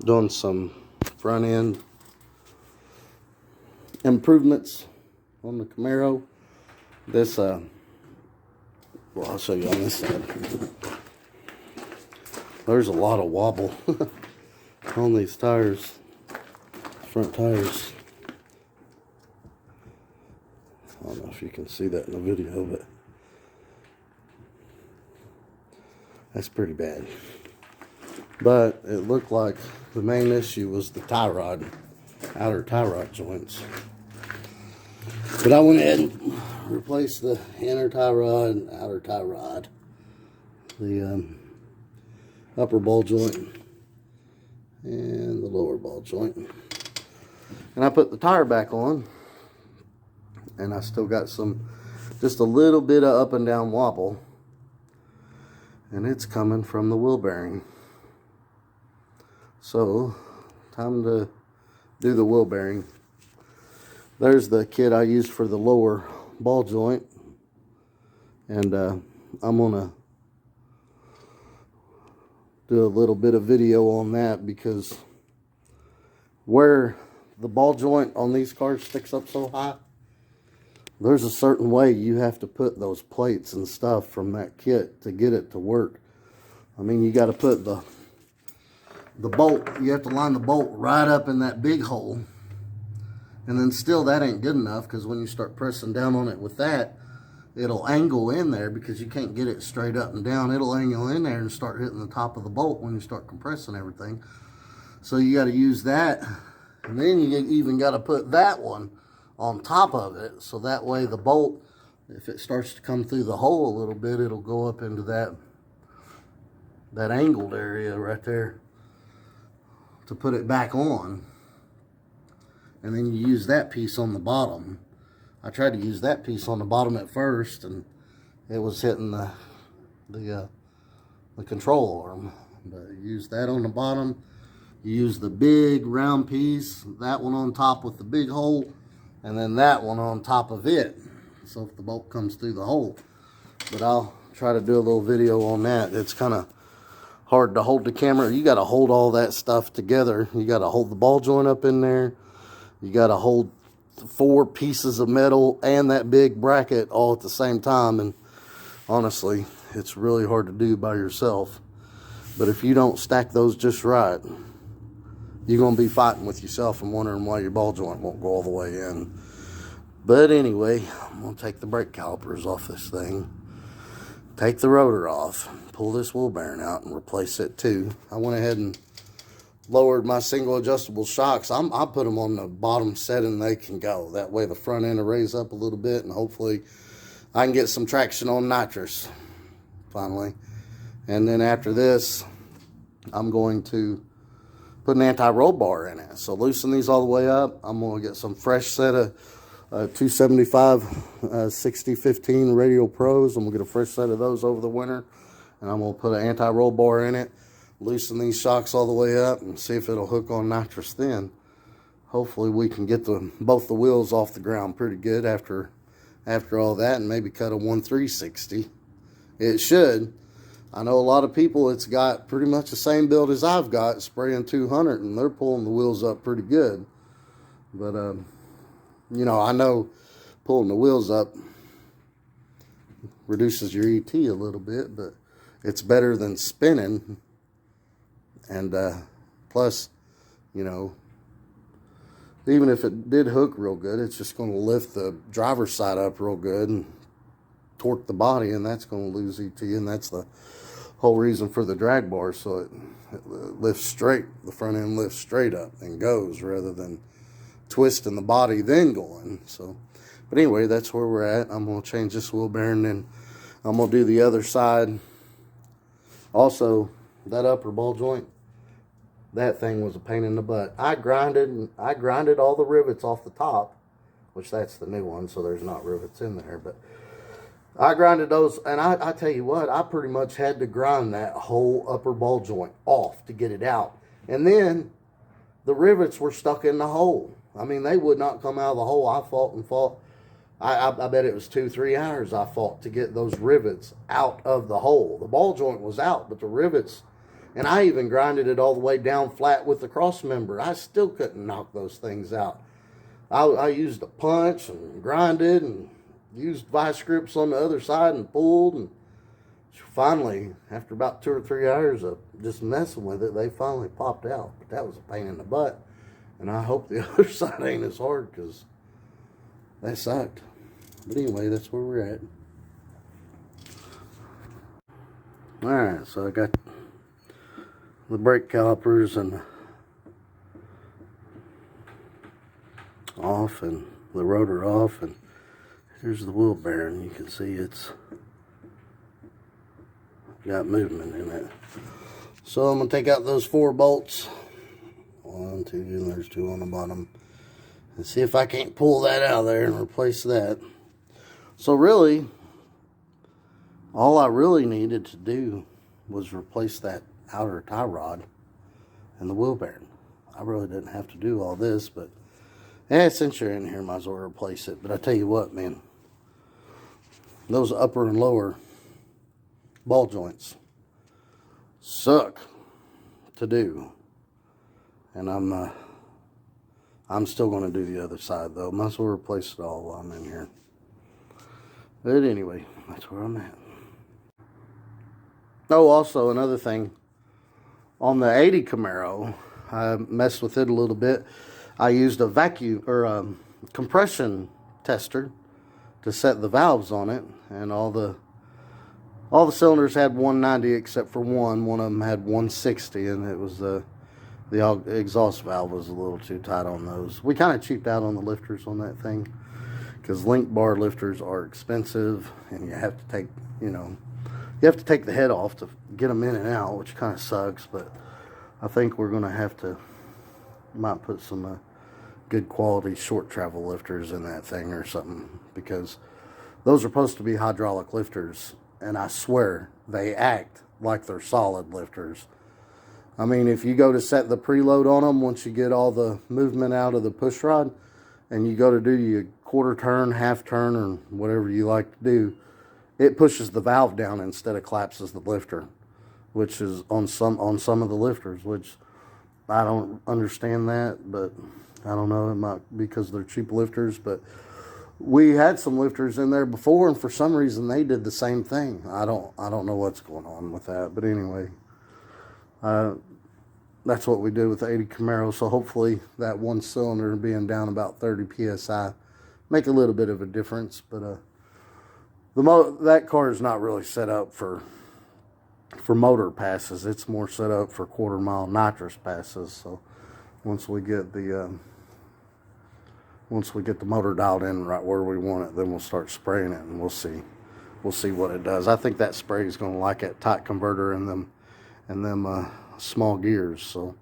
Doing some front end improvements on the Camaro. This well, I'll show you on this side. There's a lot of wobble on these tires, front tires. I don't know if you can see that in the video, but that's pretty bad. But it looked like the main issue was the tie rod, outer tie rod joints. But I went ahead and replaced the inner tie rod and outer tie rod, the upper ball joint and the lower ball joint. And I put the tire back on, and I still got just a little bit of up and down wobble, and it's coming from the wheel bearing. So, time to do the wheel bearing. There's the kit I used for the lower ball joint, and I'm gonna do a little bit of video on that, because where the ball joint on these cars sticks up so high, there's a certain way you have to put those plates and stuff from that kit to get it to work. I mean, you got to put the bolt, you have to line the bolt right up in that big hole. And then still that ain't good enough, because when you start pressing down on it with that, it'll angle in there, because you can't get it straight up and down. It'll angle in there and start hitting the top of the bolt when you start compressing everything. So you got to use that. And then you even got to put that one on top of it, so that way the bolt, if it starts to come through the hole a little bit, it'll go up into that angled area right there to put it back on. And then you use that piece on the bottom. I tried to use that piece on the bottom at first, and it was hitting the control arm. But you use that on the bottom. You use the big round piece, that one on top with the big hole, and then that one on top of it, so if the bolt comes through the hole. But I'll try to do a little video on that. It's kind of hard to hold the camera. You got to hold all that stuff together. You got to hold the ball joint up in there. You got to hold 4 pieces of metal and that big bracket all at the same time. And honestly, it's really hard to do by yourself. But if you don't stack those just right, you're going to be fighting with yourself and wondering why your ball joint won't go all the way in. But anyway, I'm going to take the brake calipers off this thing, take the rotor off, pull this wheel bearing out, and replace it too. I went ahead and lowered my single adjustable shocks. I put them on the bottom setting they can go. That way the front end will raise up a little bit, and hopefully I can get some traction on nitrous finally. And then after this, I'm going to put an anti-roll bar in it. So loosen these all the way up. I'm going to get some fresh set of 275 6015 Radial Pros. I'm going to get a fresh set of those over the winter, and I'm going to put an anti-roll bar in it, loosen these shocks all the way up, and see if it'll hook on nitrous then. Hopefully we can get both the wheels off the ground pretty good after all that, and maybe cut a 1.360. It should. I know a lot of people, it's got pretty much the same build as I've got, spraying 200, and they're pulling the wheels up pretty good. But, you know, I know pulling the wheels up reduces your ET a little bit, but it's better than spinning. And plus, you know, even if it did hook real good, it's just going to lift the driver's side up real good and torque the body, and that's going to lose ET, and that's the whole reason for the drag bar, so it lifts straight, the front end lifts straight up and goes, rather than twisting the body then going. So, but anyway, that's where we're at. I'm going to change this wheel bearing, and I'm going to do the other side. Also, that upper ball joint, that thing was a pain in the butt. I grinded all the rivets off the top, which that's the new one, so there's not rivets in there, but I grinded those, and I tell you what, I pretty much had to grind that whole upper ball joint off to get it out. And then the rivets were stuck in the hole. I mean, they would not come out of the hole. I fought and fought. I bet it was 2-3 hours I fought to get those rivets out of the hole. The ball joint was out, but the rivets And I even grinded it all the way down flat with the cross member. I still couldn't knock those things out. I used a punch and grinded and used vice grips on the other side and pulled. And finally, after about 2 or 3 hours of just messing with it, they finally popped out. But that was a pain in the butt. And I hope the other side ain't as hard, because that sucked. But anyway, that's where we're at. Alright, so I got the brake calipers and off, and the rotor off, and here's the wheel bearing. You can see it's got movement in it. So I'm going to take out those 4 bolts. 1, 2, and there's 2 on the bottom. And see if I can't pull that out of there and replace that. So really, all I really needed to do was replace that outer tie rod and the wheel bearing. I really didn't have to do all this, but since you're in here, might as well replace it. But I tell you what, man, those upper and lower ball joints suck to do. And I'm still going to do the other side, though. Might as well replace it all while I'm in here. But anyway, that's where I'm at. Oh, also another thing. On the 80 Camaro, I messed with it a little bit. I used a vacuum or a compression tester to set the valves on it, and all the cylinders had 190 except for one. One of them had 160, and it was the exhaust valve was a little too tight on those. We kind of cheaped out on the lifters on that thing, because link bar lifters are expensive, and you have to take, you have to take the head off to get them in and out, which kind of sucks. But I think we're going to have to, might put some good quality short travel lifters in that thing or something, because those are supposed to be hydraulic lifters, and I swear they act like they're solid lifters. I mean, if you go to set the preload on them, once you get all the movement out of the push rod, and you go to do your quarter turn, half turn, or whatever you like to do, it pushes the valve down instead of collapses the lifter, which is on some of the lifters, which I don't understand that, but I don't know, it might be because they're cheap lifters. But we had some lifters in there before, and for some reason they did the same thing. I don't know what's going on with that, but anyway, that's what we did with the 80 Camaro. So hopefully that one cylinder being down about 30 psi make a little bit of a difference. But that car is not really set up for motor passes. It's more set up for quarter-mile nitrous passes. So once we get the motor dialed in right where we want it, then we'll start spraying it, and we'll see what it does. I think that spray is going to like that tight converter and them small gears. So,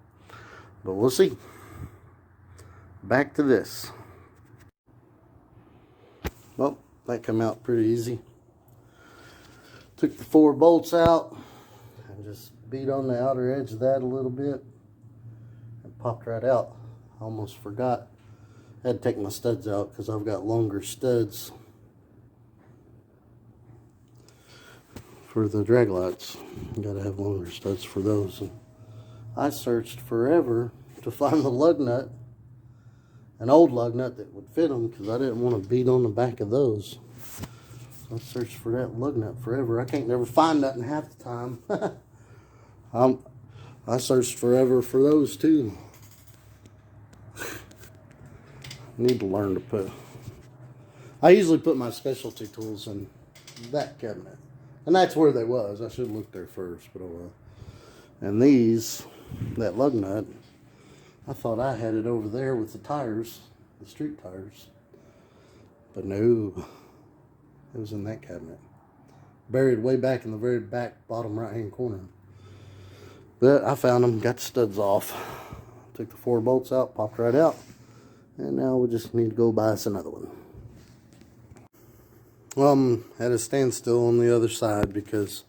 but we'll see. Back to this. Well, that came out pretty easy. Took the 4 bolts out and just beat on the outer edge of that a little bit and popped right out. Almost forgot. I had to take my studs out because I've got longer studs for the drag lights. You gotta have longer studs for those. And I searched forever to find the lug nut, an old lug nut that would fit them, because I didn't want to beat on the back of those. So I searched for that lug nut forever. I can't never find nothing half the time. I searched forever for those too. Need to learn to put. I usually put my specialty tools in that cabinet, and that's where they was. I should have looked there first, but oh well. And these, that lug nut, I thought I had it over there with the tires, the street tires, but no, it was in that cabinet, buried way back in the very back bottom right hand corner. But I found them, got the studs off, took the 4 bolts out, popped right out. And now we just need to go buy us another one. Well, I'm at a standstill on the other side because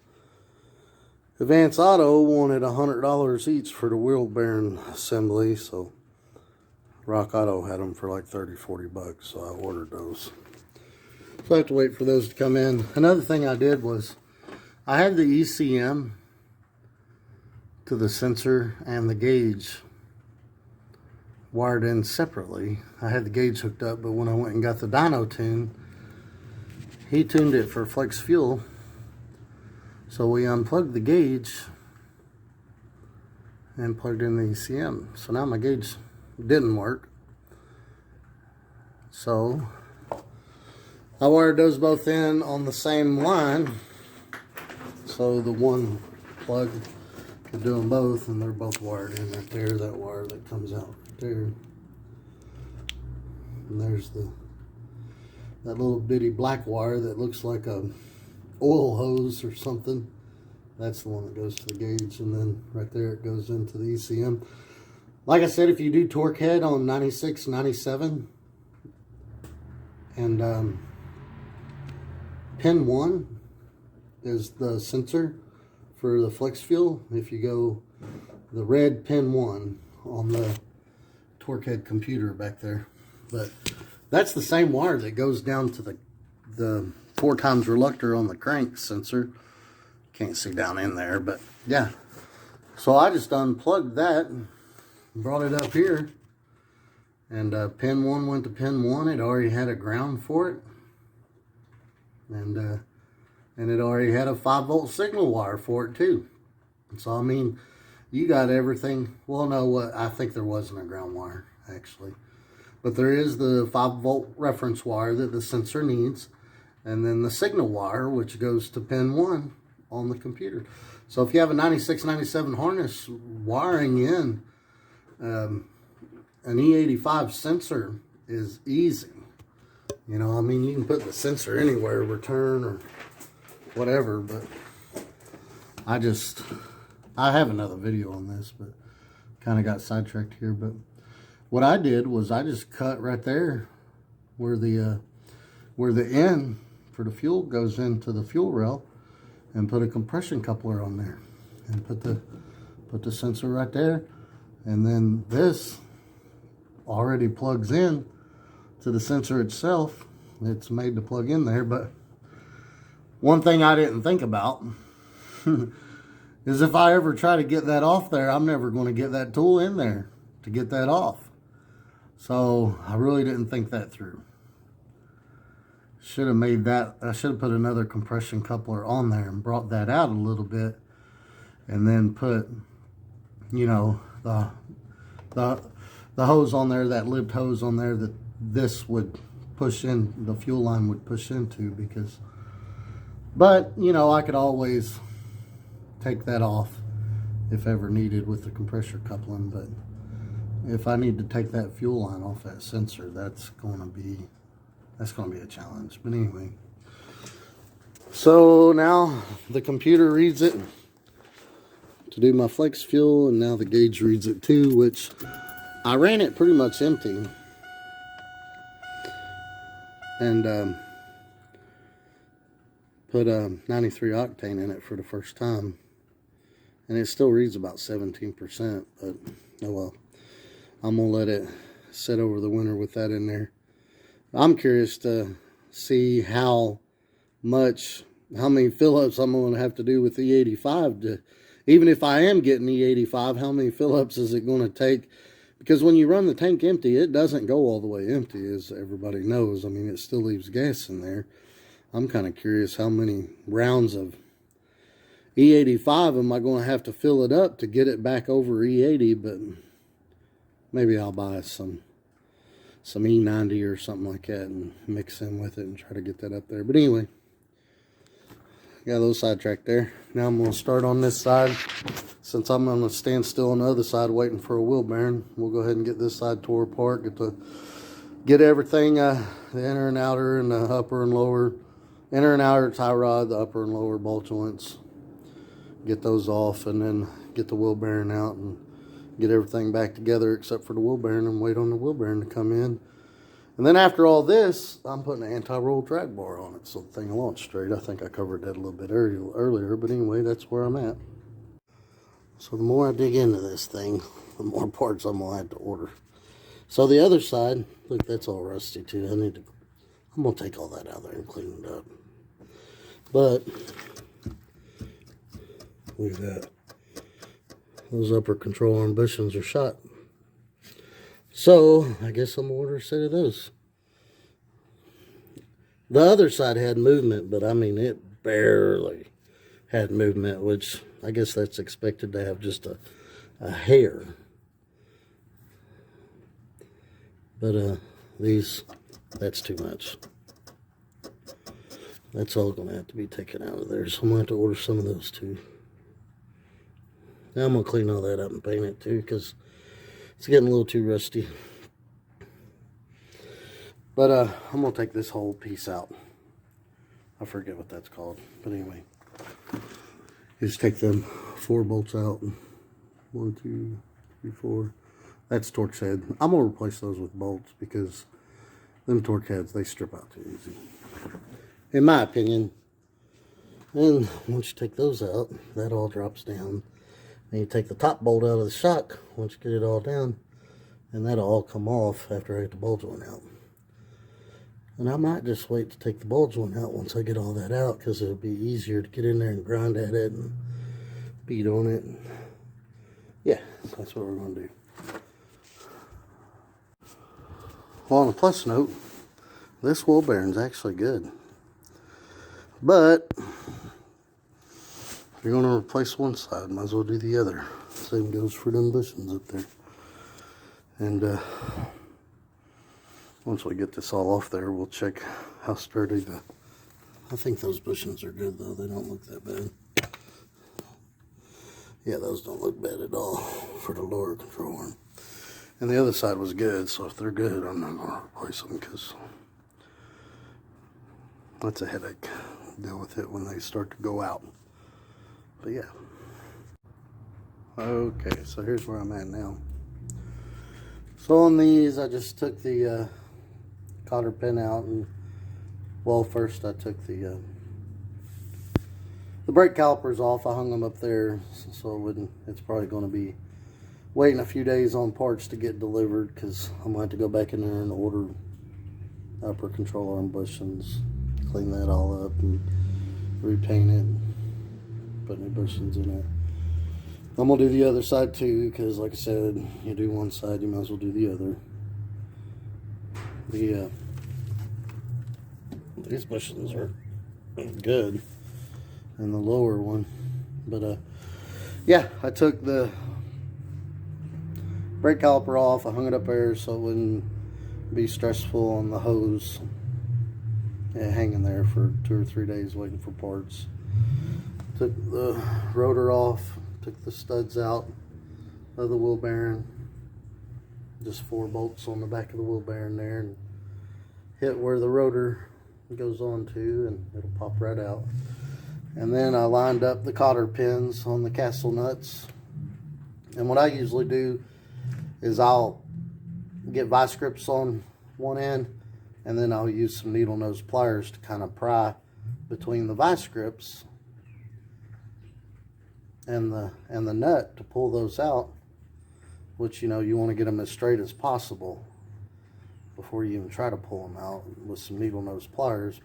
Advance Auto wanted $100 each for the wheel bearing assembly. So Rock Auto had them for like 30-40 bucks. So I ordered those. So I have to wait for those to come in. Another thing I did was I had the ECM to the sensor and the gauge wired in separately. I had the gauge hooked up, but when I went and got the dyno tuned, he tuned it for flex fuel. So we unplugged the gauge and plugged in the ECM. So now my gauge didn't work. So I wired those both in on the same line. So the one plug could do them both, and they're both wired in right there. That wire that comes out right there. And there's that little bitty black wire that looks like a oil hose or something. That's the one that goes to the gauge, and then right there it goes into the ECM. Like I said, if you do torque head on 96, 97, and pin 1 is the sensor for the flex fuel. If you go the red pin 1 on the torque head computer back there, but that's the same wire that goes down to the 4 times reluctor on the crank sensor. Can't see down in there, but yeah. So I just unplugged that and brought it up here, and pin 1 went to pin 1. It already had a ground for it, and it already had a 5-volt signal wire for it too. So I mean, you got everything. Well, no, what I think there wasn't a ground wire actually, but there is the 5-volt reference wire that the sensor needs, and then the signal wire, which goes to pin 1 on the computer. So if you have a 96, 97 harness, wiring in an E85 sensor is easy. You know, I mean, you can put the sensor anywhere, return or whatever, but I have another video on this, but kind of got sidetracked here. But what I did was I just cut right there where the end for the fuel goes into the fuel rail, and put a compression coupler on there, and put the sensor right there, and then this already plugs in to the sensor itself. It's made to plug in there. But one thing I didn't think about is if I ever try to get that off there, I'm never going to get that tool in there to get that off. So I really didn't think that through. Should have made that, I should have put another compression coupler on there and brought that out a little bit, and then put, you know, the hose on there, that lipped hose on there that this would push in, the fuel line would push into, because, but, you know, I could always take that off if ever needed with the compressor coupling. But if I need to take that fuel line off that sensor, that's going to be a challenge. But anyway, so now the computer reads it to do my flex fuel, and now the gauge reads it too, which I ran it pretty much empty, and put 93 octane in it for the first time, and it still reads about 17%, but oh well. I'm gonna let it sit over the winter with that in there. I'm curious to see how many fill-ups I'm going to have to do with the E85 to, even if I am getting E85, how many fill-ups is it going to take? Because when you run the tank empty, it doesn't go all the way empty, as everybody knows. I mean, it still leaves gas in there. I'm kind of curious how many rounds of E85 am I going to have to fill it up to get it back over E80, but maybe I'll buy some E90 or something like that and mix in with it and try to get that up there. But anyway, got a little sidetracked there. Now I'm going to start on this side. Since I'm going to stand still on the other side waiting for a wheel bearing, we'll go ahead and get this side tore apart, get everything, the inner and outer and the upper and lower, inner and outer tie rod, the upper and lower ball joints, get those off, and then get the wheel bearing out and get everything back together except for the wheel bearing, and wait on the wheel bearing to come in. And then after all this, I'm putting an anti-roll drag bar on it so the thing will launch straight. I think I covered that a little bit earlier, but anyway, that's where I'm at. So the more I dig into this thing, the more parts I'm going to have to order. So the other side, look, that's all rusty too. I'm going to take all that out there and clean it up. But look at that. those upper control arm bushings are shot. So I guess I'm gonna order a set of those. The other side had movement, but I mean it barely had movement, which I guess that's expected to have just a hair. But these, that's too much. That's all gonna have to be taken out of there, so I'm gonna have to order some of those too. Now I'm gonna clean all that up and paint it too, because it's getting a little too rusty. But I'm gonna take this whole piece out. I forget what that's called, but anyway, you just take them 4 bolts out. 1, 2, 3, 4. That's torch head. I'm gonna replace those with bolts because them torch heads, they strip out too easy, in my opinion. And once you take those out, that all drops down. And you take the top bolt out of the shock once you get it all down, and that'll all come off after I get the bulge one out. And I might just wait to take the bulge one out once I get all that out, because it'll be easier to get in there and grind at it and beat on it. Yeah, that's what we're going to do. Well, on a plus note, this wheel bearing's actually good. But if you're going to replace one side, might as well do the other. Same goes for them bushings up there. And once we get this all off there, we'll check how sturdy the... I think those bushings are good, though. They don't look that bad. Yeah, those don't look bad at all for the lower control arm. And the other side was good, so if they're good, I'm not going to replace them, because that's a headache. Deal with it when they start to go out. But yeah. Okay, so here's where I'm at now. So on these, I just took the cotter pin out, and well, first I took the brake calipers off. I hung them up there so it wouldn't. It's probably going to be waiting a few days on parts to get delivered, because I'm going to have to go back in there and order upper control arm bushings, clean that all up and repaint it, put new bushings in it. I'm going to do the other side too, because like I said, you do one side, you might as well do the other. These bushings are good, and the lower one. But yeah, I took the brake caliper off. I hung it up there so it wouldn't be stressful on the hose, hanging there for 2 or 3 days waiting for parts. Took the rotor off, took the studs out of the wheel bearing, just 4 bolts on the back of the wheel bearing there, and hit where the rotor goes on to, and it'll pop right out. And then I lined up the cotter pins on the castle nuts. And what I usually do is I'll get vice grips on one end, and then I'll use some needle nose pliers to kind of pry between the vice grips and the nut to pull those out, which, you know, you want to get them as straight as possible before you even try to pull them out with some needle nose pliers.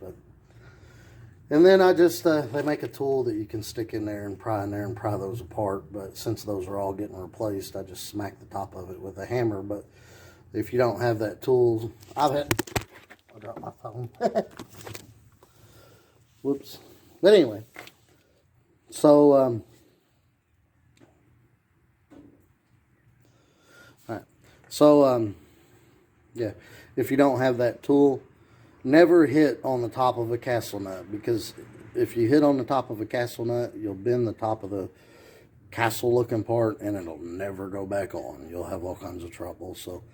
And then I just they make a tool that you can stick in there and pry those apart. But since those are all getting replaced, I just smack the top of it with a hammer. But if you don't have that tool, I dropped my phone. Whoops. But anyway, so all right. So yeah, if you don't have that tool, never hit on the top of a castle nut, because if you hit on the top of a castle nut, you'll bend the top of the castle looking part and it'll never go back on. You'll have all kinds of trouble. So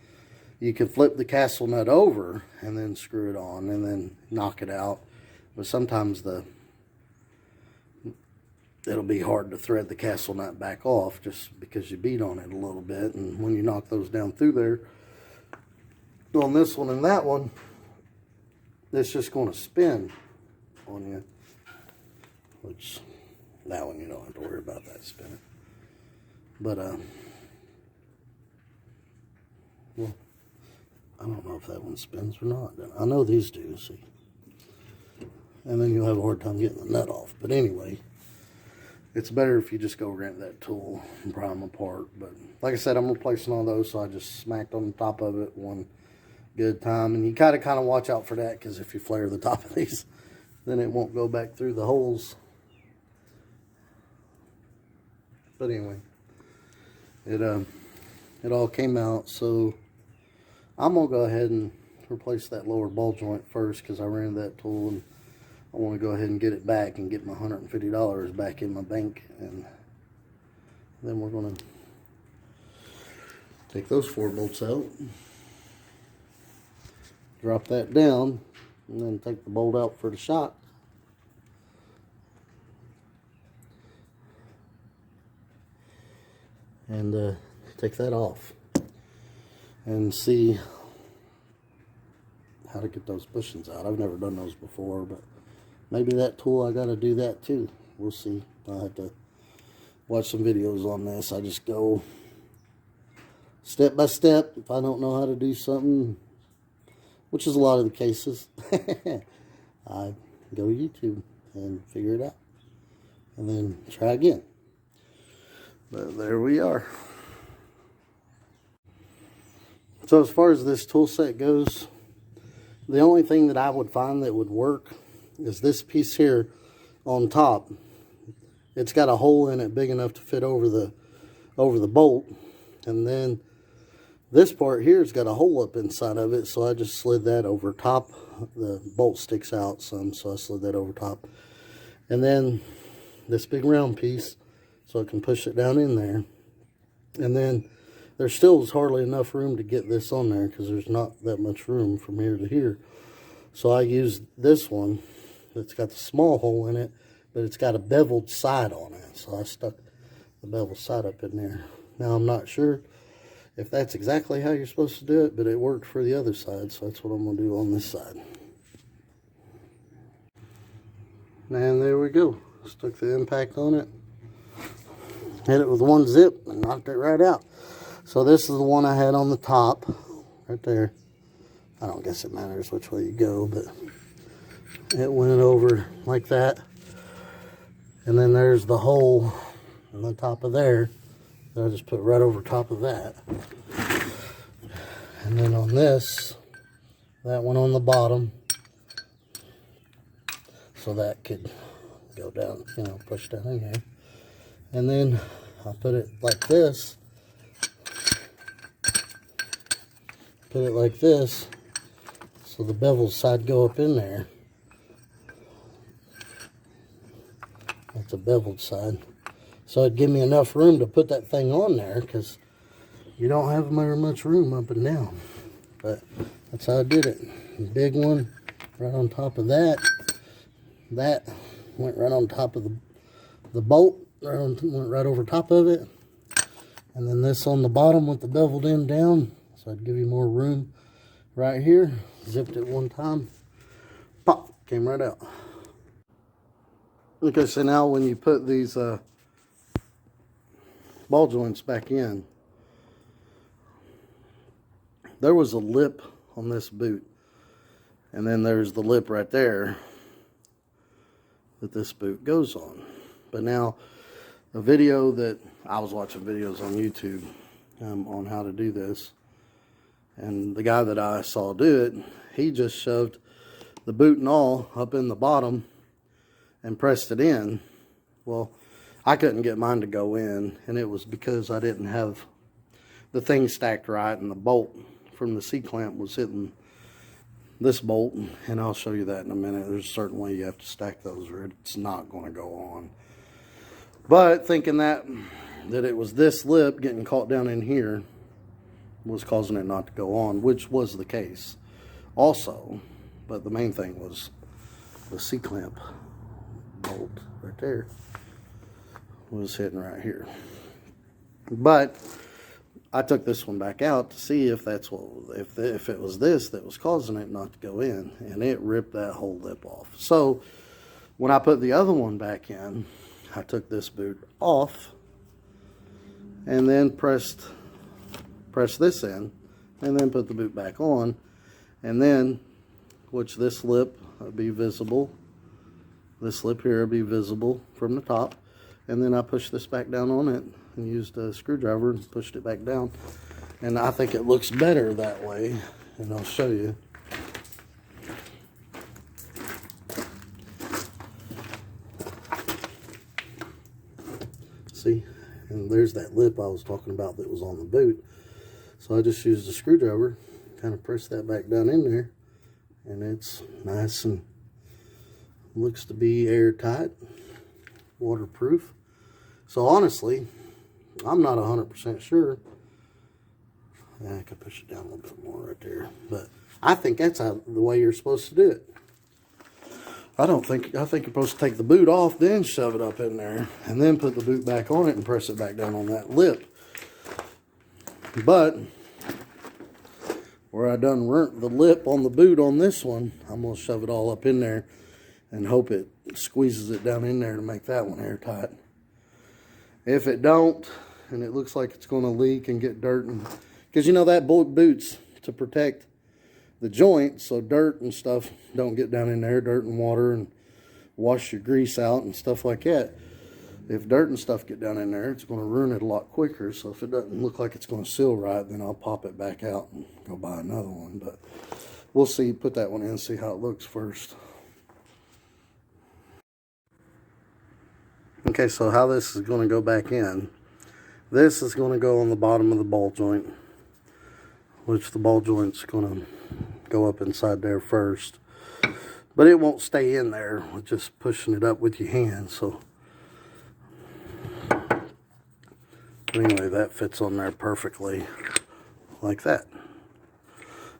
you can flip the castle nut over and then screw it on and then knock it out. But sometimes it'll be hard to thread the castle nut back off just because you beat on it a little bit. And when you knock those down through there, on this one and that one, it's just going to spin on you, which that one you don't have to worry about that spinning. But well, I don't know if that one spins or not. I know these do, see. And then you'll have a hard time getting the nut off. But anyway, it's better if you just go rent that tool and pry them apart. But like I said, I'm replacing all those, so I just smacked on the top of it one good time. And you gotta kind of watch out for that, because if you flare the top of these, then it won't go back through the holes. But anyway, it all came out. So I'm gonna go ahead and replace that lower ball joint first, because I ran that tool and I want to go ahead and get it back and get my $150 back in my bank. And then we're going to take those 4 bolts out, drop that down, and then take the bolt out for the shot. And take that off and see how to get those bushings out. I've never done those before, but maybe that tool, I got to do that too. We'll see. I'll have to watch some videos on this. I just go step by step. If I don't know how to do something, which is a lot of the cases, I go to YouTube and figure it out. And then try again. But there we are. So as far as this tool set goes, the only thing that I would find that would work is this piece here on top. It's got a hole in it big enough to fit over the bolt, and then this part here has got a hole up inside of it, so I just slid that over top. The bolt sticks out some, so I slid that over top. And then this big round piece, so I can push it down in there. And then there still is hardly enough room to get this on there, because there's not that much room from here to here. So I used this one that's got the small hole in it, but it's got a beveled side on it. So I stuck the beveled side up in there. Now I'm not sure if that's exactly how you're supposed to do it, but it worked for the other side, so that's what I'm going to do on this side. And there we go. Stuck the impact on it. Hit it with one zip and knocked it right out. So this is the one I had on the top, right there. I don't guess it matters which way you go, but it went over like that. And then there's the hole on the top of there that I just put right over top of that. And then on this, that one on the bottom, so that could go down, you know, push down in there. And then I put it like this. Put it like this, so the beveled side go up in there. That's a beveled side. So it'd give me enough room to put that thing on there, because you don't have very much room up and down. But that's how I did it. The big one right on top of that. That went right on top of the bolt, went right over top of it. And then this on the bottom with the beveled end down. So I'd give you more room right here. Zipped it one time. Pop, came right out. Okay, so now when you put these ball joints back in, there was a lip on this boot. And then there's the lip right there that this boot goes on. But now, the video that I was watching videos on YouTube on how to do this. And the guy that I saw do it, he just shoved the boot and all up in the bottom and pressed it in. Well, I couldn't get mine to go in, and it was because I didn't have the thing stacked right, and the bolt from the C-clamp was hitting this bolt, and I'll show you that in a minute. There's a certain way you have to stack those or it's not going to go on. But thinking that it was this lip getting caught down in here was causing it not to go on, which was the case also. But the main thing was the C-clamp bolt right there was hitting right here. But I took this one back out to see if that's what, if it was this that was causing it not to go in, and it ripped that whole lip off. So when I put the other one back in, I took this boot off and then pressed this in, and then put the boot back on, and then, which this lip would be visible, this lip here would be visible from the top, and then I pushed this back down on it and used a screwdriver and pushed it back down. And I think it looks better that way, and I'll show you. See, and there's that lip I was talking about that was on the boot. So I just used a screwdriver, kind of press that back down in there, and it's nice and looks to be airtight, waterproof. So honestly, I'm not 100% sure. I could push it down a little bit more right there, but I think that's the way you're supposed to do it. I think you're supposed to take the boot off, then shove it up in there, and then put the boot back on it and press it back down on that lip. But where I done rent the lip on the boot on this one, I'm gonna shove it all up in there and hope it squeezes it down in there to make that one airtight. If it don't, and it looks like it's gonna leak and get dirt, and because you know that boot's to protect the joint so dirt and stuff don't get down in there, dirt and water, and wash your grease out and stuff like that. If dirt and stuff get down in there, it's going to ruin it a lot quicker. So if it doesn't look like it's going to seal right, then I'll pop it back out and go buy another one. But we'll see, put that one in, see how it looks first. Okay, so how this is going to go back in. This is going to go on the bottom of the ball joint, which the ball joint's going to go up inside there first. But it won't stay in there with just pushing it up with your hand. So anyway, that fits on there perfectly like that.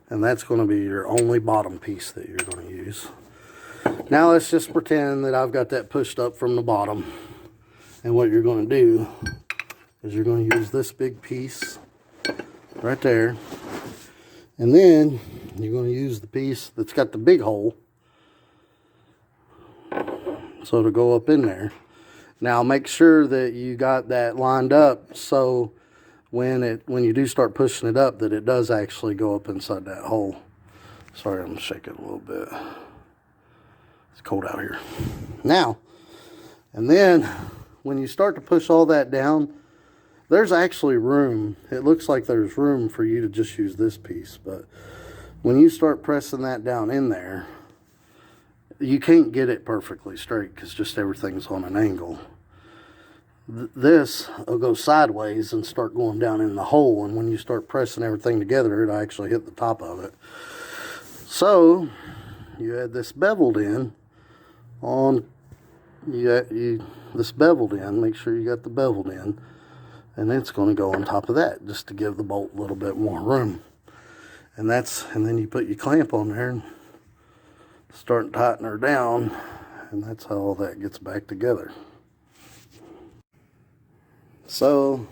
And that's going to be your only bottom piece that you're going to use. Now let's just pretend that I've got that pushed up from the bottom. And what you're going to do is you're going to use this big piece right there. And then you're going to use the piece that's got the big hole, so to go up in there. Now make sure that you got that lined up so when you do start pushing it up, that it does actually go up inside that hole. Sorry, I'm shaking a little bit. It's cold out here. Now, and then when you start to push all that down, there's actually room. It looks like there's room for you to just use this piece, but when you start pressing that down in there, you can't get it perfectly straight because just everything's on an angle. This will go sideways and start going down in the hole, and when you start pressing everything together, it'll actually hit the top of it. So you had this beveled in on, this beveled in, make sure you got the beveled in, and it's going to go on top of that just to give the bolt a little bit more room. And then you put your clamp on there and start tightening her down, and that's how all that gets back together. So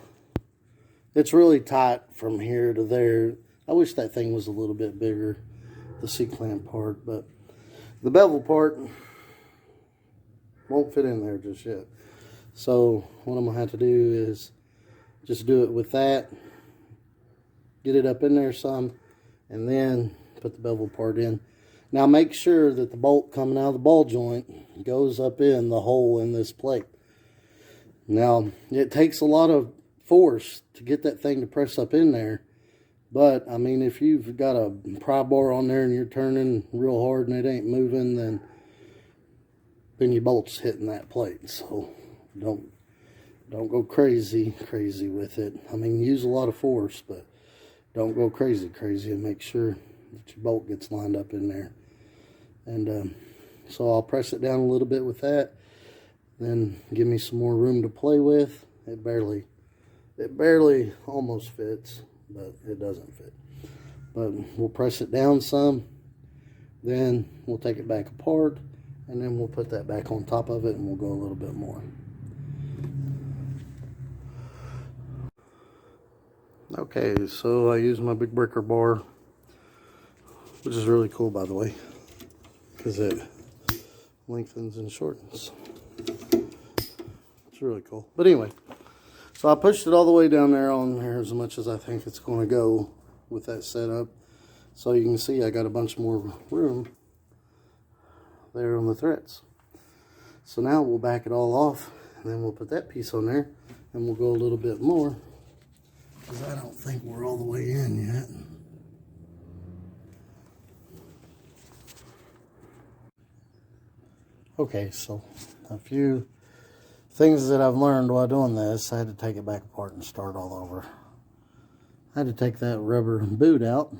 it's really tight from here to there. I wish that thing was a little bit bigger, the C-clamp part, but the bevel part won't fit in there just yet. So what I'm gonna have to do is just do it with that, get it up in there some, and then put the bevel part in. Now make sure that the bolt coming out of the ball joint goes up in the hole in this plate. Now it takes a lot of force to get that thing to press up in there, but I mean, if you've got a pry bar on there and you're turning real hard and it ain't moving, then your bolt's hitting that plate. So don't go crazy with it. I mean, use a lot of force, but don't go crazy and make sure that your bolt gets lined up in there. And so I'll press it down a little bit with that, then give me some more room to play with. It barely almost fits, but it doesn't fit. But we'll press it down some, then we'll take it back apart, and then we'll put that back on top of it, and we'll go a little bit more. Okay, so I use my big breaker bar, which is really cool, by the way, because it lengthens and shortens. It's really cool. But anyway, so I pushed it all the way down there on there as much as I think it's going to go with that setup. So you can see I got a bunch more room there on the threads. So now we'll back it all off And then we'll put that piece on there, and we'll go a little bit more, because I don't think we're all the way in yet. Okay, so a few things that I've learned while doing this. I had to take it back apart and start all over. I had to take that rubber boot out,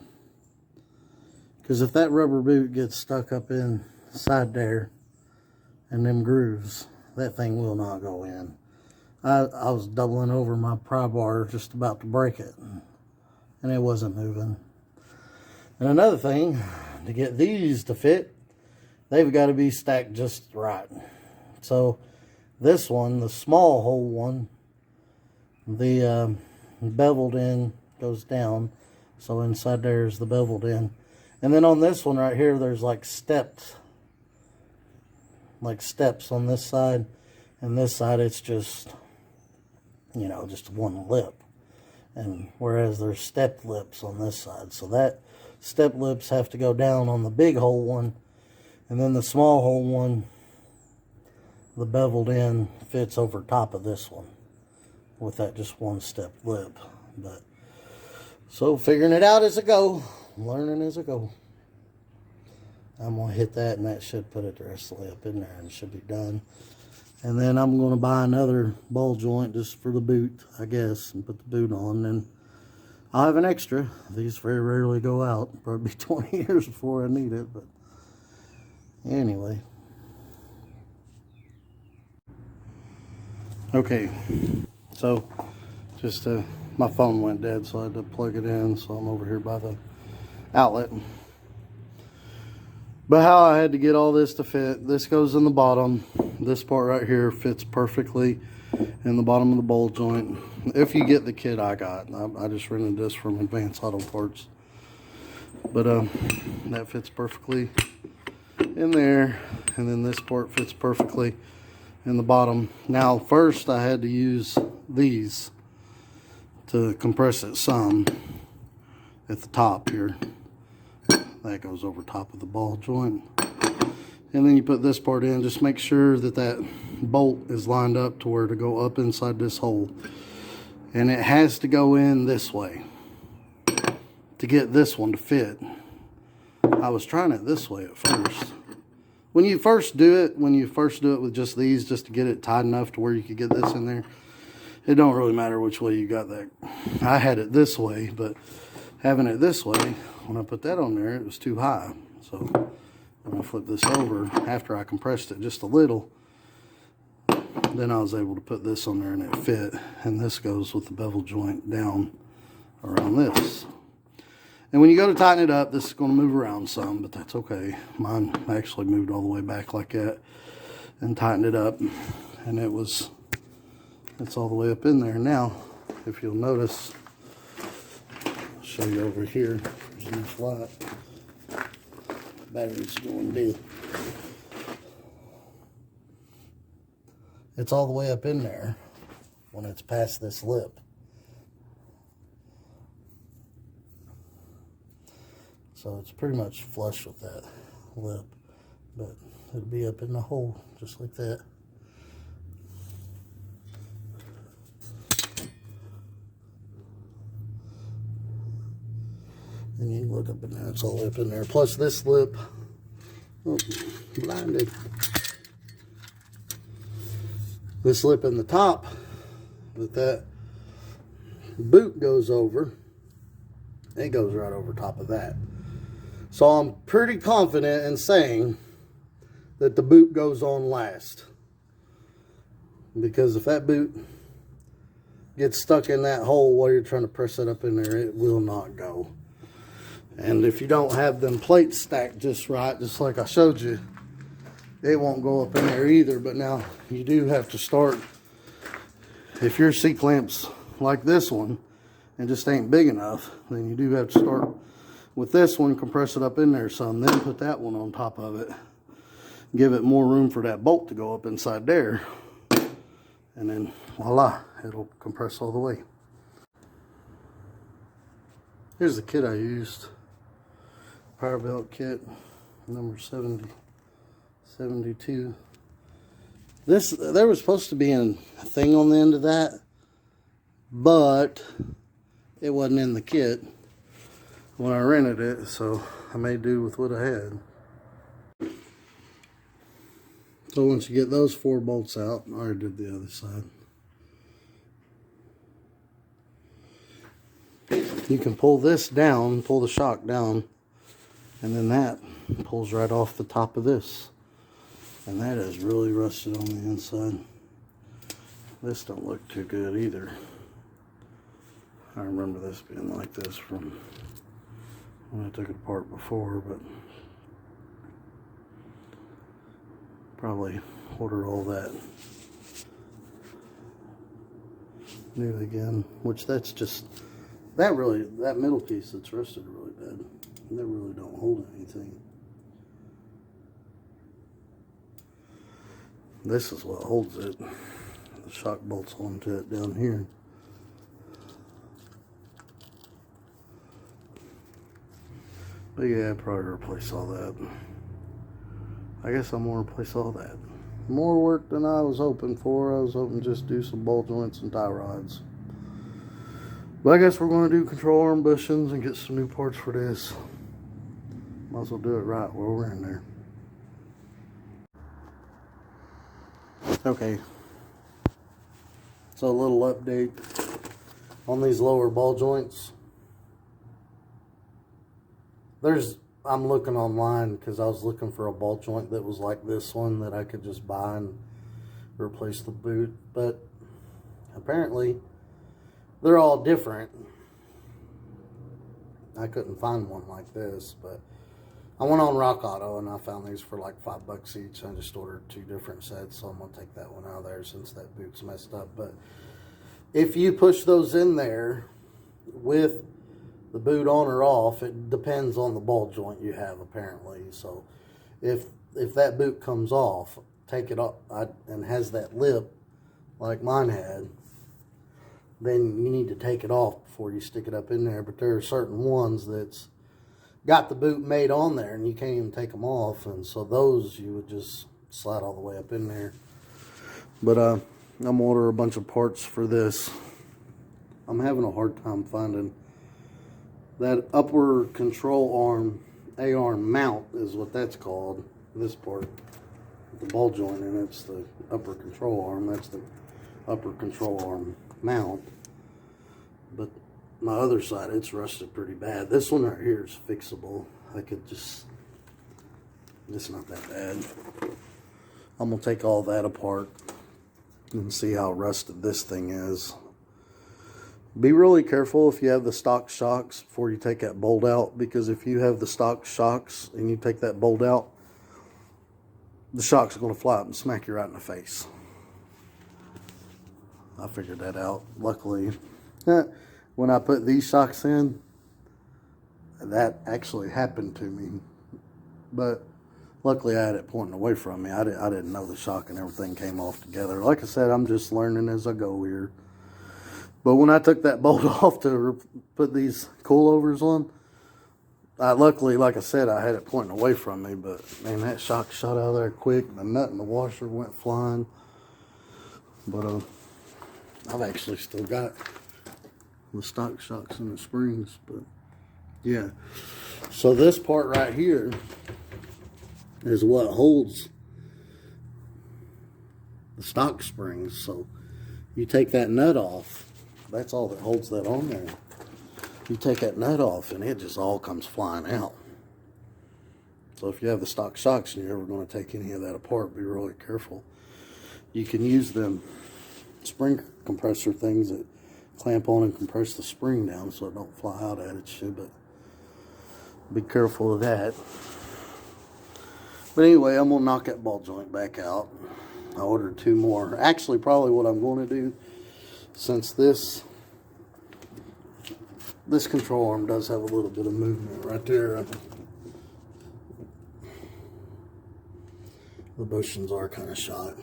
because if that rubber boot gets stuck up inside there and them grooves, that thing will not go in. I was doubling over my pry bar, just about to break it, and it wasn't moving. And another thing, to get these to fit, they've got to be stacked just right. So this one, the small hole one, the beveled end goes down, so inside there is the beveled end. And then on this one right here, there's like steps on this side, and this side it's just, you know, just one lip. And whereas there's step lips on this side, so that step lips have to go down on the big hole one, and then the small hole one, the beveled end fits over top of this one with that just one step lip. But so figuring it out as I go, learning as I go. I'm gonna hit that, and that should put it the rest of the way up in there, and it should be done. And then I'm gonna buy another ball joint just for the boot, I guess, and put the boot on. And I'll have an extra. These very rarely go out. Probably 20 years before I need it, but anyway. Okay, so just my phone went dead, so I had to plug it in, so I'm over here by the outlet. But how I had to get all this to fit, this goes in the bottom. This part right here fits perfectly in the bottom of the bowl joint. If you get the kit I got, I just rented this from Advanced Auto Parts. But that fits perfectly in there, and then this part fits perfectly in the bottom. Now first I had to use these to compress it some at the top here. That goes over top of the ball joint, and then you put this part in. Just make sure that that bolt is lined up to where to go up inside this hole, and it has to go in this way to get this one to fit. I was trying it this way at first. When you first do it with just these, just to get it tight enough to where you could get this in there, it don't really matter which way you got that. I had it this way, but having it this way, when I put that on there, it was too high. So when I flip this over, after I compressed it just a little, then I was able to put this on there and it fit. And this goes with the bevel joint down around this. And when you go to tighten it up, this is going to move around some, but that's okay. Mine actually moved all the way back like that and tightened it up, and it's all the way up in there. Now, if you'll notice, I'll show you over here. There's enough light. Battery's going dead. It's all the way up in there when it's past this lip. So it's pretty much flush with that lip, but it'll be up in the hole just like that. And you look up in there, it's all up in there. Plus this lip, oh, blinded. This lip in the top that boot goes over, it goes right over top of that. So I'm pretty confident in saying that the boot goes on last. Because if that boot gets stuck in that hole while you're trying to press it up in there, it will not go. And if you don't have them plates stacked just right, just like I showed you, it won't go up in there either. But now you do have to start, if your C-clamps like this one and just ain't big enough, then you do have to start with this one, compress it up in there some, then put that one on top of it. Give it more room for that bolt to go up inside there. And then voila, it'll compress all the way. Here's the kit I used. Power belt kit, number 72. There was supposed to be a thing on the end of that, but it wasn't in the kit when I rented it, so I made do with what I had. So once you get those 4 bolts out, I already did the other side. You can pull this down, pull the shock down, and then that pulls right off the top of this. And that is really rusted on the inside. This don't look too good either. I remember this being like this from when I took it apart before, but probably order all that new again, which that's just, that middle piece that's rusted really bad. They really don't hold anything. This is what holds it. The shock bolts onto it down here. But yeah, I'd probably replace all that. I guess I'm gonna replace all that. More work than I was hoping for. I was hoping to just do some ball joints and tie rods. But I guess we're gonna do control arm bushings and get some new parts for this. Might as well do it right while we're in there. Okay. So a little update on these lower ball joints. I'm looking online because I was looking for a ball joint that was like this one that I could just buy and replace the boot, but apparently they're all different. I couldn't find one like this, but I went on Rock Auto and I found these for like $5 each. I just ordered 2 different sets, so I'm gonna take that one out of there since that boot's messed up. But if you push those in there with the boot on or off, it depends on the ball joint you have apparently. So if that boot comes off, take it off and has that lip like mine had, then you need to take it off before you stick it up in there. But there are certain ones that's got the boot made on there and you can't even take them off, and so those you would just slide all the way up in there. But I'm gonna order a bunch of parts for this. I'm having a hard time finding that upper control arm, A-arm mount is what that's called. This part, the ball joint, and it's the upper control arm. That's the upper control arm mount. But my other side, it's rusted pretty bad. This one right here is fixable. I could just, it's not that bad. I'm gonna take all that apart and see how rusted this thing is. Be really careful if you have the stock shocks before you take that bolt out, because if you have the stock shocks and you take that bolt out, the shock's are going to fly up and smack you right in the face. I figured that out. Luckily, when I put these shocks in, that actually happened to me. But luckily I had it pointing away from me. I didn't know the shock and everything came off together. Like I said, I'm just learning as I go here. But when I took that bolt off to put these coilovers on, luckily, like I said, I had it pointing away from me. But man, that shock shot out of there quick. The nut in the washer went flying. But I've actually still got the stock shocks and the springs. But yeah, so this part right here is what holds the stock springs. So you take that nut off. That's all that holds that on there. You take that nut off and it just all comes flying out. So if you have the stock shocks and you're ever going to take any of that apart, be really careful. You can use them spring compressor things that clamp on and compress the spring down so it don't fly out at you, but be careful of that. But anyway, I'm going to knock that ball joint back out. I ordered 2 more. Actually, probably what I'm going to do, since this control arm does have a little bit of movement right there, the bushings are kind of shot.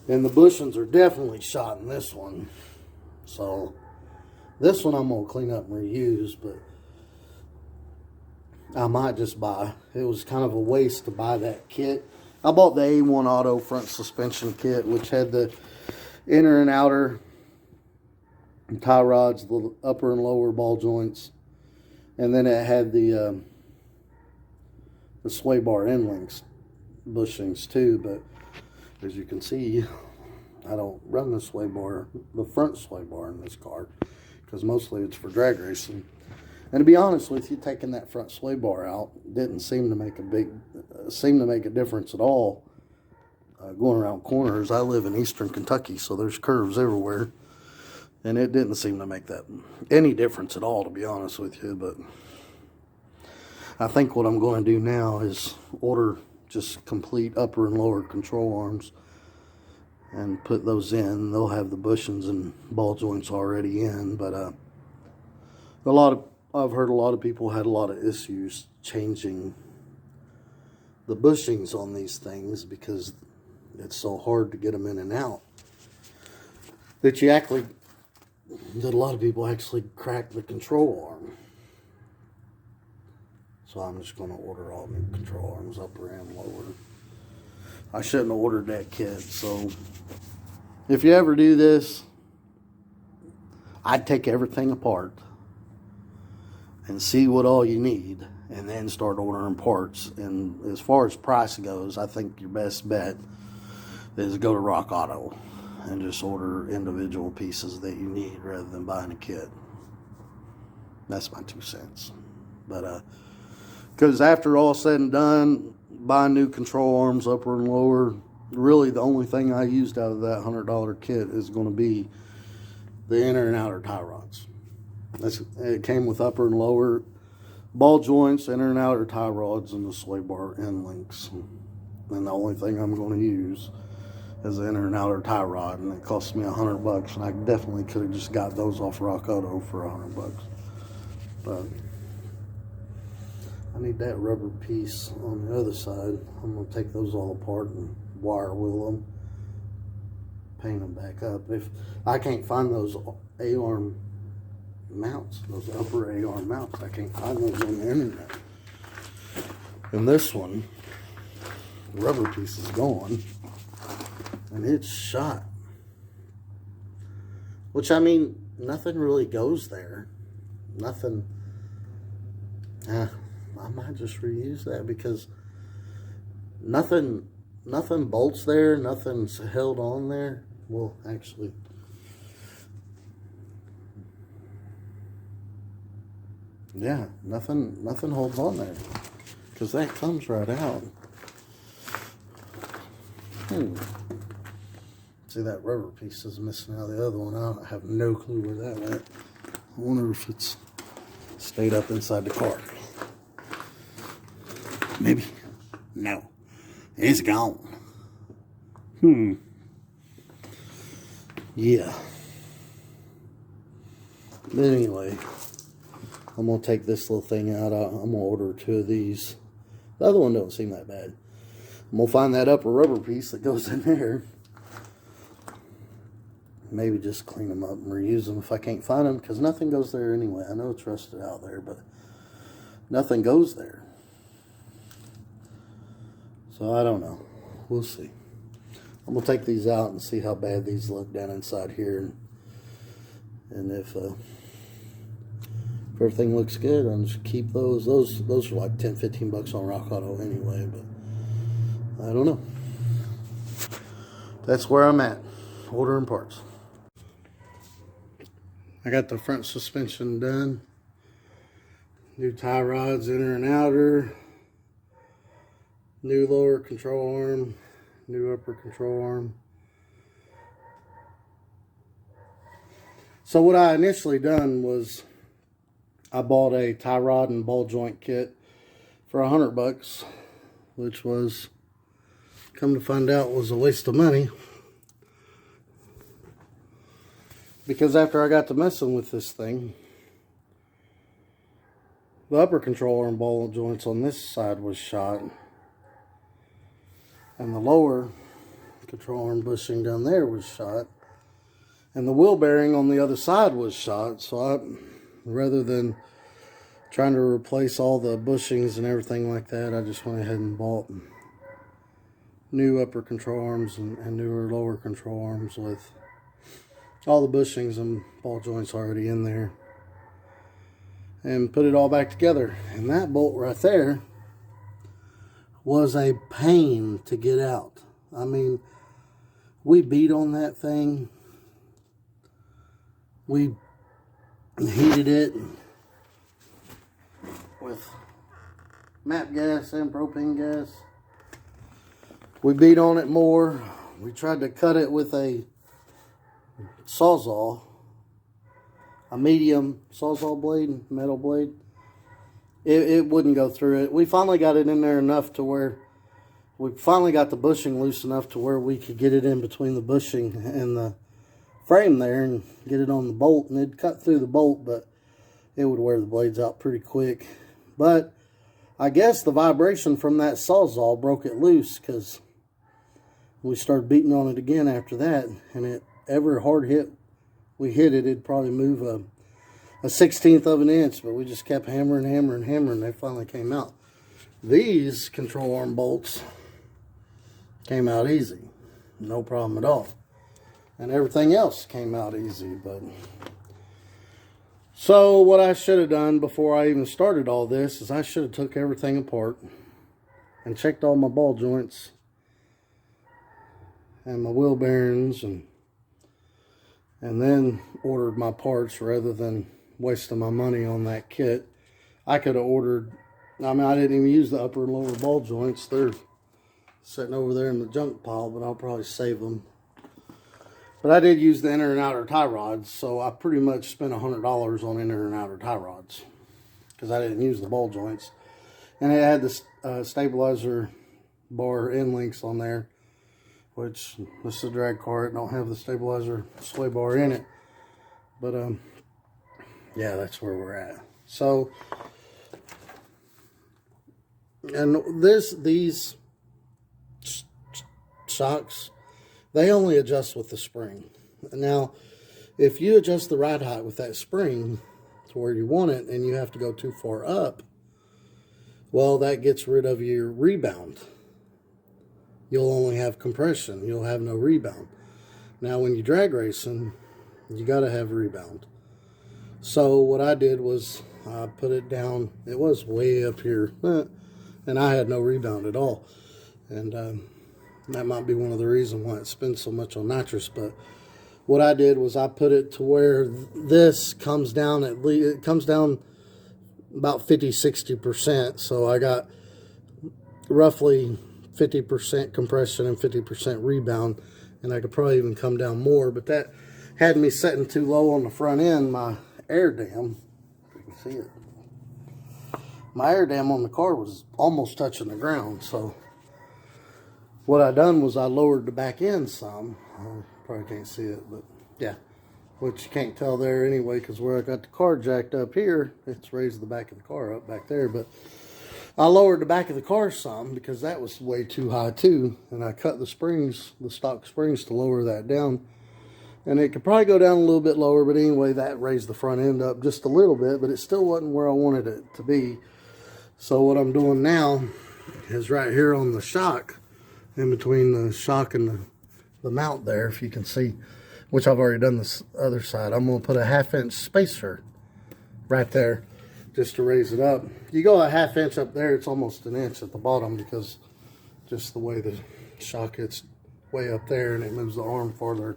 And the bushings are definitely shot in this one. So this one I'm going to clean up and reuse, but I might just buy, it was kind of a waste to buy that kit I bought the A1 Auto front suspension kit, which had the inner and outer tie rods, the upper and lower ball joints, and then it had the sway bar end links bushings too. But as you can see, I don't run the sway bar, the front sway bar in this car, because mostly it's for drag racing. And to be honest with you, taking that front sway bar out didn't seem to make a difference at all. Going around corners, I live in eastern Kentucky, so there's curves everywhere, and it didn't seem to make that any difference at all, to be honest with you. But I think what I'm going to do now is order just complete upper and lower control arms and put those in. They'll have the bushings and ball joints already in, but I've heard a lot of people had a lot of issues changing the bushings on these things because it's so hard to get them in and out that a lot of people actually crack the control arm. So I'm just going to order all new control arms, upper and lower. I shouldn't have ordered that kit. So if you ever do this, I'd take everything apart and see what all you need, and then start ordering parts. And as far as price goes, I think your best bet is go to Rock Auto and just order individual pieces that you need rather than buying a kit. That's my 2 cents. But because after all said and done, buying new control arms, upper and lower, really the only thing I used out of that $100 kit is going to be the inner and outer tie rods. It came with upper and lower ball joints, inner and outer tie rods, and the sway bar end links. And the only thing I'm going to use is the inner and outer tie rod, and it cost me $100. And I definitely could have just got those off Rock Auto for $100. But I need that rubber piece on the other side. I'm going to take those all apart and wire wheel them, paint them back up. If I can't find those A-arm mounts, those upper A-arm mounts, I can't find those on the internet. And this one, the rubber piece is gone, and it's shot. Which, I mean, nothing really goes there. Nothing. I might just reuse that because nothing bolts there, nothing's held on there. Well, actually, yeah, nothing holds on there because that comes right out. See, that rubber piece is missing out of the other one. I have no clue where that went. I wonder if it's stayed up inside the car. Maybe. No. It's gone. Yeah. But anyway, I'm going to take this little thing out. I'm going to order 2 of these. The other one don't seem that bad. I'm going to find that upper rubber piece that goes in there. Maybe just clean them up and reuse them if I can't find them, because nothing goes there anyway. I know it's rusted out there, but nothing goes there. So I don't know. We'll see. I'm going to take these out and see how bad these look down inside here. And if everything looks good, I'll just keep those. Those are like $10-15 on Rock Auto anyway, but I don't know. That's where I'm at. Ordering parts. I got the front suspension done. New tie rods, inner and outer. New lower control arm. New upper control arm. So what I initially done was I bought a tie rod and ball joint kit for $100, which was, come to find out, was a waste of money. Because after I got to messing with this thing, the upper control arm ball joints on this side was shot, and the lower control arm bushing down there was shot, and the wheel bearing on the other side was shot. So rather than trying to replace all the bushings and everything like that, I just went ahead and bought new upper control arms and newer lower control arms with all the bushings and ball joints already in there, and put it all back together. And that bolt right there was a pain to get out. I mean, we beat on that thing. We heated it with MAP gas and propane gas. We beat on it more. We tried to cut it with a sawzall, a medium sawzall blade, metal blade. It wouldn't go through it. We finally got it in there enough to where we finally got the bushing loose enough to where we could get it in between the bushing and the frame there and get it on the bolt, and it'd cut through the bolt, but it would wear the blades out pretty quick. But I guess the vibration from that sawzall broke it loose, because we started beating on it again after that, and every hard hit we hit it, it'd probably move a 1/16 of an inch, but we just kept hammering, they finally came out. These control arm bolts came out easy, no problem at all, and everything else came out easy. But so what I should have done before I even started all this is I should have took everything apart and checked all my ball joints and my wheel bearings, and then ordered my parts rather than wasting my money on that kit. I could have ordered, I mean, I didn't even use the upper and lower ball joints. They're sitting over there in the junk pile, but I'll probably save them. But I did use the inner and outer tie rods, so I pretty much spent $100 on inner and outer tie rods because I didn't use the ball joints. And it had the stabilizer bar end links on there, which this is a drag car. It don't have the stabilizer sway bar in it. But yeah, that's where we're at. So, and these shocks, they only adjust with the spring. Now, if you adjust the ride height with that spring to where you want it, and you have to go too far up, well, that gets rid of your rebound. You'll only have compression. You'll have no rebound. Now, when you drag racing, you got to have rebound. So what I did was I put it down. It was way up here, and I had no rebound at all. And that might be one of the reasons why it spins so much on nitrous. But what I did was I put it to where this comes down, it comes down about 50-60%. So I got roughly 50% compression and 50% rebound, and I could probably even come down more, but that had me setting too low on the front end. My air dam, you can see it, my air dam on the car was almost touching the ground. So what I done was I lowered the back end some. Probably can't see it, but yeah, which you can't tell there anyway, because where I got the car jacked up here, it's raised the back of the car up back there. But I lowered the back of the car some because that was way too high too, and I cut the springs, the stock springs, to lower that down. And it could probably go down a little bit lower, but anyway, that raised the front end up just a little bit, but it still wasn't where I wanted it to be. So what I'm doing now is right here on the shock, in between the shock and the mount there, if you can see, which I've already done this other side, I'm going to put a 1/2-inch spacer right there just to raise it up. You go a 1/2 inch up there, it's almost an inch at the bottom, because just the way the shock hits way up there, and it moves the arm farther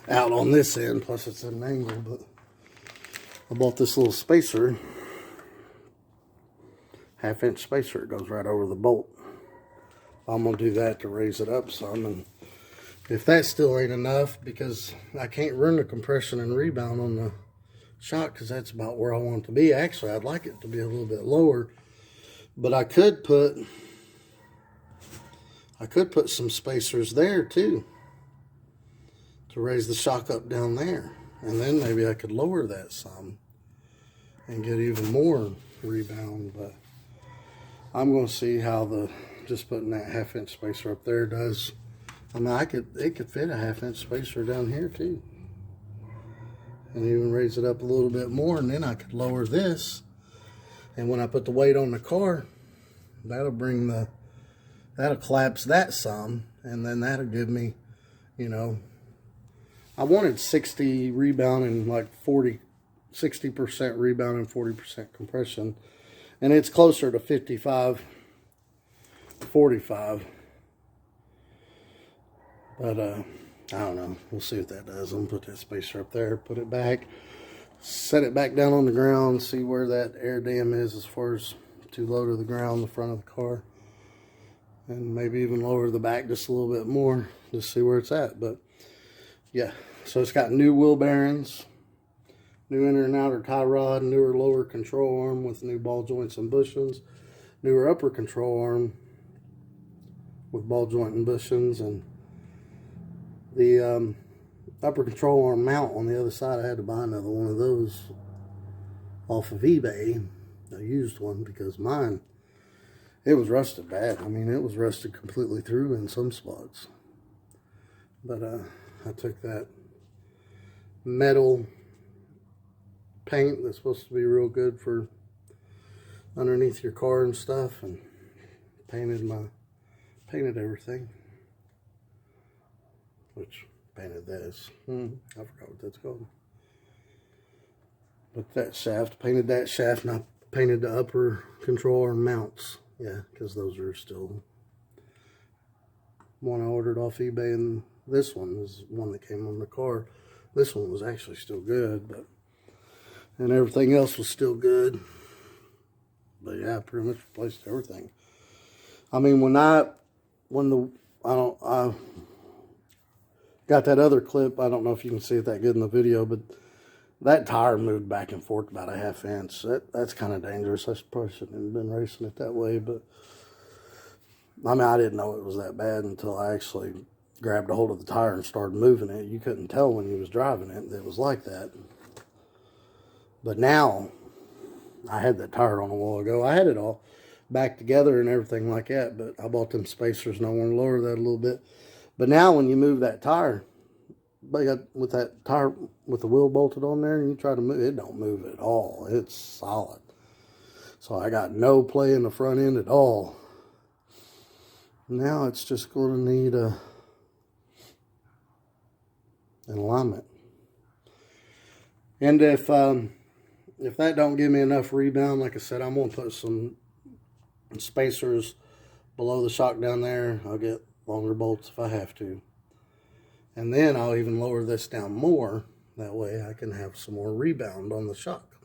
out on this end, plus it's at an angle. But I bought this little spacer, 1/2-inch spacer. It goes right over the bolt. I'm going to do that to raise it up some, and if that still ain't enough, because I can't run the compression and rebound on the shock, because that's about where I want it to be. Actually, I'd like it to be a little bit lower, but I could put some spacers there too to raise the shock up down there, and then maybe I could lower that some and get even more rebound. But I'm going to see how just putting that 1/2-inch spacer up there does. I mean, it could fit a 1/2-inch spacer down here too, and even raise it up a little bit more, and then I could lower this, and when I put the weight on the car, that'll collapse that some, and then that'll give me, you know, I wanted 60 rebound and like 60% rebound and 40% compression, and it's closer to 55, 45. But I don't know. We'll see what that does. I'm gonna put that spacer up there, put it back, set it back down on the ground, see where that air dam is as far as too low to the ground, the front of the car, and maybe even lower the back just a little bit more, just see where it's at. But yeah, so it's got new wheel bearings, new inner and outer tie rod, newer lower control arm with new ball joints and bushings, newer upper control arm with ball joint and bushings, and the upper control arm mount on the other side. I had to buy another one of those off of eBay, a used one, because mine, it was rusted bad. I mean, it was rusted completely through in some spots. But I took that metal paint that's supposed to be real good for underneath your car and stuff, and painted everything. Which painted this. I forgot what that's called. But that shaft, painted that shaft, and I painted the upper control arm mounts. Yeah, because those are still one I ordered off eBay, and this one was one that came on the car. This one was actually still good, but and everything else was still good. But yeah, I pretty much replaced everything. I mean, I got that other clip. I don't know if you can see it that good in the video, but that tire moved back and forth about a ½ inch. That's kind of dangerous. I probably shouldn't have been racing it that way, but I mean, I didn't know it was that bad until I actually grabbed a hold of the tire and started moving it. You couldn't tell when you was driving it it was like that. But now, I had that tire on a while ago. I had it all back together and everything like that, but I bought them spacers and I want to lower that a little bit. But now when you move that tire, with that tire with the wheel bolted on there, and you try to move it, don't move at all. It's solid. So I got no play in the front end at all. Now it's just going to need an alignment. And if that don't give me enough rebound, like I said, I'm going to put some spacers below the shock down there. I'll get longer bolts if I have to. And then I'll even lower this down more. That way I can have some more rebound on the shock.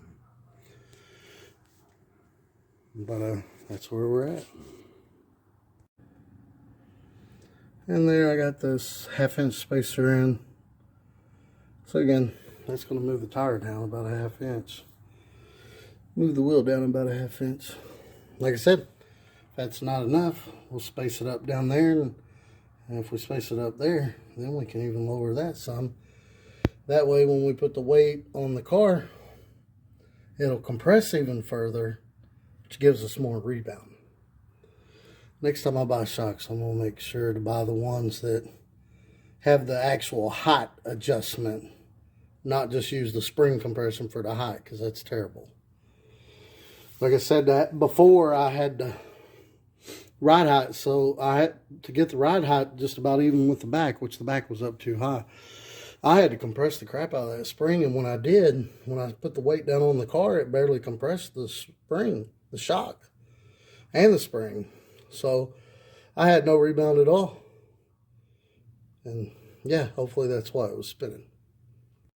But that's where we're at. And there I got this ½ inch spacer in. So again, that's going to move the tire down about a ½ inch. Move the wheel down about a ½ inch. Like I said, if that's not enough, we'll space it up down there. And if we space it up there, then we can even lower that some. That way when we put the weight on the car, it'll compress even further, which gives us more rebound. Next time I buy shocks, I'm going to make sure to buy the ones that have the actual height adjustment, not just use the spring compression for the height, because that's terrible. Like I said, that before I had the ride height, so I had to get the ride height just about even with the back, which the back was up too high. I had to compress the crap out of that spring, and when I did, when I put the weight down on the car, it barely compressed the spring, the shock, and the spring. So I had no rebound at all. And yeah, hopefully that's why it was spinning.